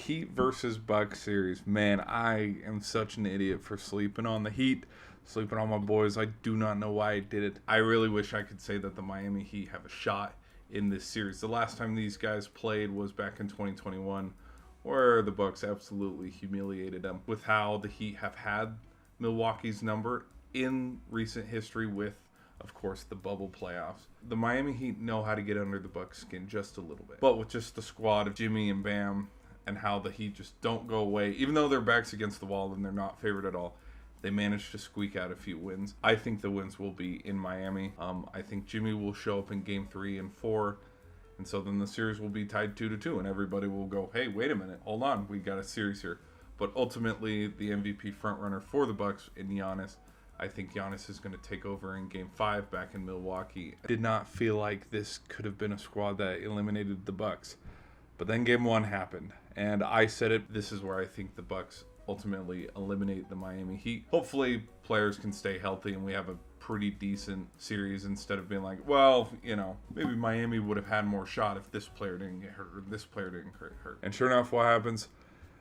Heat versus Bucks series. Man, I am such an idiot for sleeping on the Heat, sleeping on my boys. I do not know why I did it. I really wish I could say that the Miami Heat have a shot in this series. The last time these guys played was back in 2021, where the Bucks absolutely humiliated them. With how the Heat have had Milwaukee's number in recent history with, of course, the bubble playoffs. The Miami Heat know how to get under the Bucks' skin just a little bit. But with just the squad of Jimmy and Bam and how the Heat just don't go away, even though their back's against the wall and they're not favored at all, they managed to squeak out a few wins. I think the wins will be in Miami. I think Jimmy will show up in Game 3 and 4. And so then the series will be tied 2-2. And everybody will go, hey, wait a minute. Hold on. We got a series here. But ultimately, the MVP frontrunner for the Bucks in Giannis. I think Giannis is going to take over in Game 5 back in Milwaukee. I did not feel like this could have been a squad that eliminated the Bucks. But then Game 1 happened. And I said it. This is where I think the Bucks ultimately eliminate the Miami Heat. Hopefully, players can stay healthy and we have a pretty decent series instead of being like, well, you know, maybe Miami would have had more shot if this player didn't get hurt or this player didn't get hurt. And sure enough, what happens?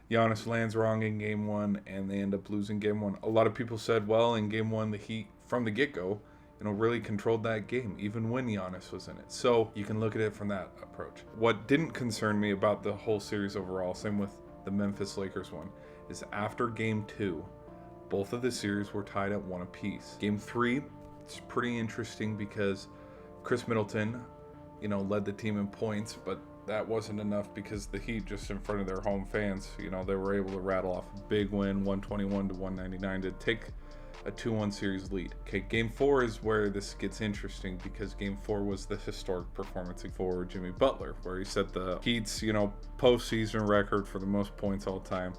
Giannis lands wrong in Game 1, and they end up losing Game 1. A lot of people said, well, in Game 1, the Heat, from the get-go, really controlled that game, even when Giannis was in it. So you can look at it from that approach. What didn't concern me about the whole series overall, same with the Memphis Lakers one, is after Game 2, both of the series were tied at 1 apiece. Game 3, it's pretty interesting because Chris Middleton, led the team in points, but that wasn't enough because the Heat, just in front of their home fans, they were able to rattle off a big win, 121-199, to take a 2-1 series lead. Okay, Game 4 is where this gets interesting because Game 4 was the historic performance for Jimmy Butler, where he set the Heat's, postseason record for the most points all time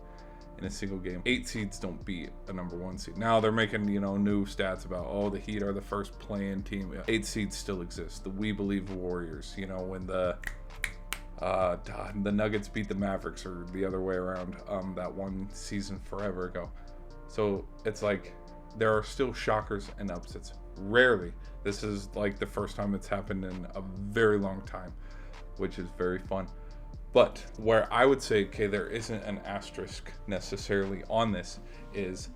in a single game. 8 seeds don't beat a number 1 seed. Now they're making, new stats about, the Heat are the first play-in team. 8 seeds still exist. The We Believe Warriors, when the Nuggets beat the Mavericks, or the other way around, that one season forever ago. So it's like there are still shockers and upsets. Rarely. This is like the first time it's happened in a very long time, which is very fun. But where I would say, okay, there isn't an asterisk necessarily on this, is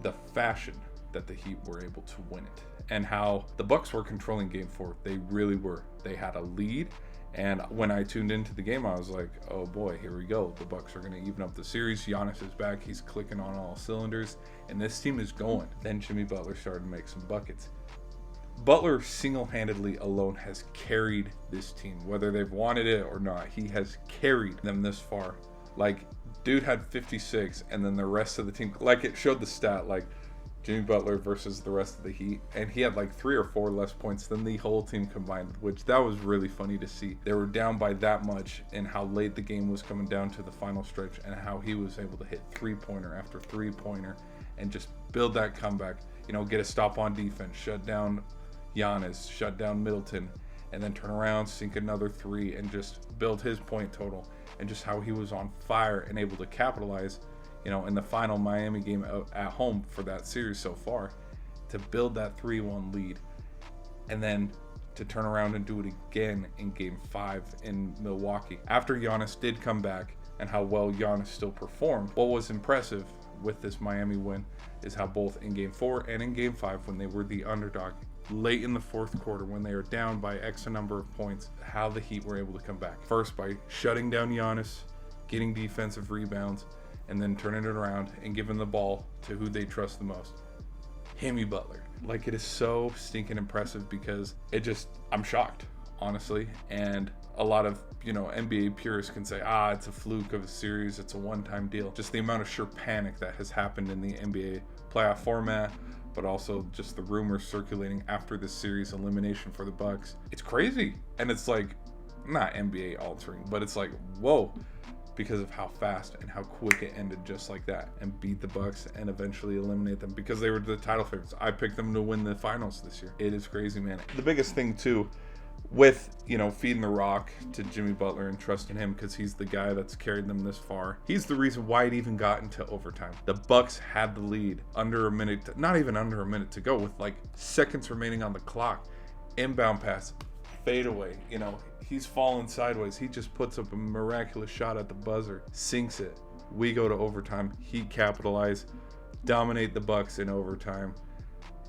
the fashion that the Heat were able to win it, and how the Bucks were controlling Game 4. They really were. They had a lead. And when I tuned into the game, I was like, oh boy, here we go. The Bucks are going to even up the series. Giannis is back. He's clicking on all cylinders. And this team is going. Then Jimmy Butler started to make some buckets. Butler single-handedly alone has carried this team. Whether they've wanted it or not, he has carried them this far. Like, dude had 56, and then the rest of the team, like it showed the stat, like, Jimmy Butler versus the rest of the Heat, and he had like 3 or 4 less points than the whole team combined, which that was really funny to see. They were down by that much, and how late the game was coming down to the final stretch, and how he was able to hit 3-pointer after 3-pointer and just build that comeback, get a stop on defense, shut down Giannis, shut down Middleton, and then turn around, sink another 3, and just build his point total, and just how he was on fire and able to capitalize in the final Miami game at home for that series so far, to build that 3-1 lead, and then to turn around and do it again in Game 5 in Milwaukee. After Giannis did come back, and how well Giannis still performed, what was impressive with this Miami win is how both in Game 4 and in Game 5, when they were the underdog, late in the fourth quarter, when they were down by X number of points, how the Heat were able to come back. First, by shutting down Giannis, getting defensive rebounds, and then turning it around and giving the ball to who they trust the most, HIMMY Butler. Like, it is so stinking impressive because I'm shocked, honestly. And a lot of, NBA purists can say, it's a fluke of a series, it's a one-time deal. Just the amount of sheer panic that has happened in the NBA playoff format, but also just the rumors circulating after this series elimination for the Bucks. It's crazy. And it's like, not NBA altering, but it's like, whoa, because of how fast and how quick it ended just like that, and beat the Bucks and eventually eliminate them because they were the title favorites. I picked them to win the finals this year. It is crazy, man. The biggest thing too, with feeding the rock to Jimmy Butler and trusting him, because he's the guy that's carried them this far. He's the reason why it even got into overtime. The Bucks had the lead under a minute, not even under a minute to go, with like seconds remaining on the clock. Inbound pass, fade away. He's falling sideways. He just puts up a miraculous shot at the buzzer, sinks it. We go to overtime. Heat capitalize, dominate the Bucks in overtime,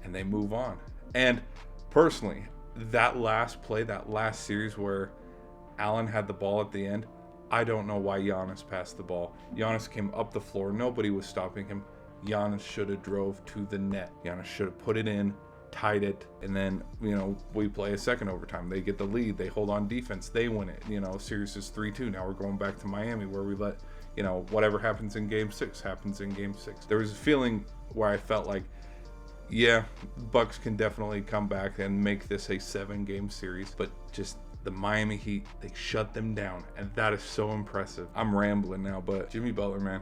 and they move on. And personally, that last play, that last series where Allen had the ball at the end, I don't know why Giannis passed the ball. Giannis came up the floor. Nobody was stopping him. Giannis should have drove to the net. Giannis should have put it in, tied it, and then, we play a second overtime. They get the lead. They hold on defense. They win it. Series is 3-2. Now we're going back to Miami where we let, whatever happens in game 6 happens in game 6. There was a feeling where I felt like, yeah, Bucks can definitely come back and make this a 7-game series, but just the Miami Heat, they shut them down, and that is so impressive. I'm rambling now, but Jimmy Butler, man,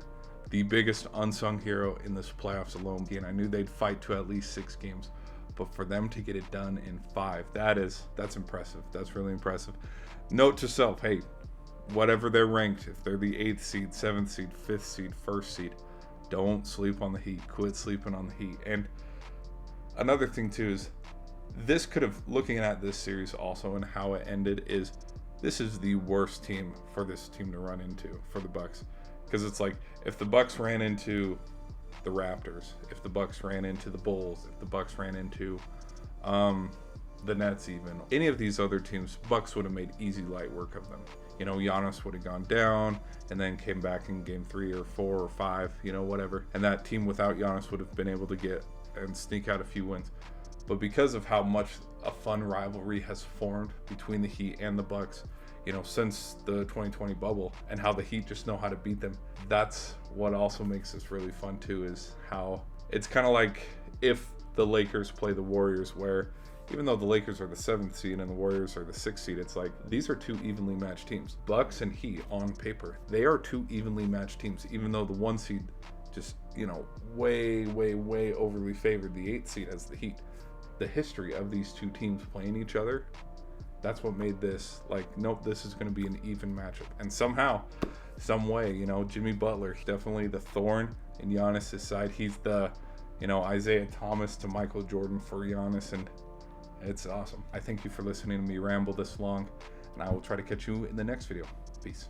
the biggest unsung hero in this playoffs alone. And I knew they'd fight to at least 6 games, but for them to get it done in 5, that's impressive. That's really impressive. Note to self, hey, whatever they're ranked, if they're the 8th seed, 7th seed, 5th seed, 1st seed, don't sleep on the Heat. Quit sleeping on the Heat. And another thing too is, this could have, looking at this series also and how it ended, is this is the worst team for this team to run into for the Bucks, because it's like if the Bucks ran into the Raptors, if the Bucks ran into the Bulls, if the Bucks ran into the Nets, even any of these other teams, Bucks would have made easy light work of them. Giannis would have gone down and then came back in game 3 or 4 or 5, whatever, and that team without Giannis would have been able to get and sneak out a few wins. But because of how much a fun rivalry has formed between the Heat and the Bucks, since the 2020 bubble, and how the Heat just know how to beat them, that's what also makes this really fun too, is how it's kind of like if the Lakers play the Warriors, where even though the Lakers are the 7th seed and the Warriors are the 6th seed, it's like these are 2 evenly matched teams. Bucks and Heat on paper, they are 2 evenly matched teams, even though the 1 seed just, way overly favored the 8th seed as the Heat. The history of these 2 teams playing each other, that's what made this like, nope, this is going to be an even matchup. And somehow, some way, Jimmy Butler, definitely the thorn in Giannis' side. He's the, Isaiah Thomas to Michael Jordan for Giannis, and it's awesome. I thank you for listening to me ramble this long, and I will try to catch you in the next video. Peace.